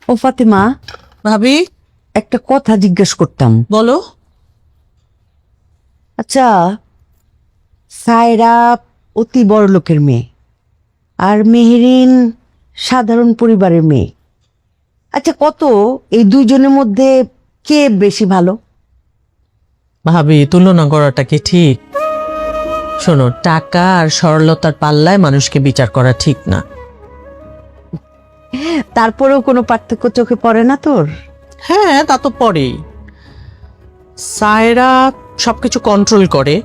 ও ফাতেমা, ভাবি, একটা কথা জিজ্ঞেস করতাম। বলো। আচ্ছা, সায়রা অতি বড় লোকের মেয়ে আর মেহেরিন সাধারণ পরিবারের মেয়ে। আচ্ছা, কত এই দুইজনের মধ্যে কে বেশি ভালো? ভাবি, তুলনা করাটা কি ঠিক? শোনো, টাকা আর সরলতার পাল্লায় মানুষকে বিচার করা ঠিক না। তারপরেও কোনো পার্থক্য চোখে পড়ে না তোর? হ্যাঁ, তা তো পরেই। সায়রা সবকিছু কন্ট্রোল করে,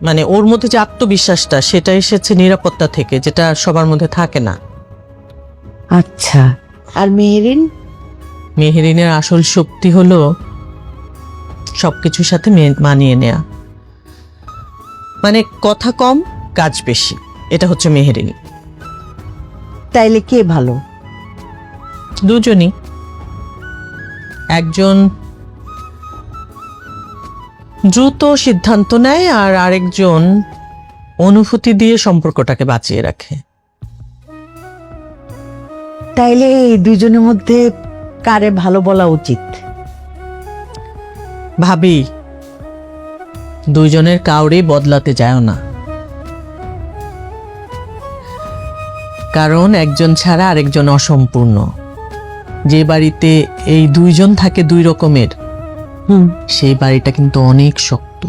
মানে ওর মধ্যে যে আত্মবিশ্বাসটা সেটা এসেছে নিরাপত্তা থেকে, যেটা সবার মধ্যে থাকে না। আচ্ছা, আর মেহেরিন? মেহেরিনের আসল শক্তি হলো সবকিছুর সাথে মানিয়ে নেয়া, মানে কথা কম কাজ বেশি। এটা হচ্ছে মেহেরিন। তাইলে কে ভালো? দুজনই। একজন দ্রুত সিদ্ধান্ত নেয় আর আরেকজন অনুভূতি দিয়ে সম্পর্কটাকে বাঁচিয়ে রাখে। তাইলে এই দুইজনের মধ্যে কারে ভালো বলা উচিত? ভাবি, দুইজনের কাউরেই বদলাতে যায় না, কারণ একজন ছাড়া আরেকজন অসম্পূর্ণ। যে বাড়িতে এই দুইজন থাকে দুই রকমের, সেই বাড়িটা কিন্তু অনেক শক্ত।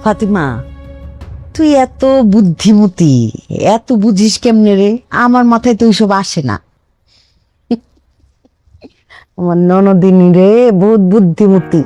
ফাতিমা, তুই এত বুদ্ধিমতী, এত বুঝিস কেমনে রে? আমার মাথায় তো ওইসব আসে না। আমার ননদিনী রে, বহুত বুদ্ধিমতী।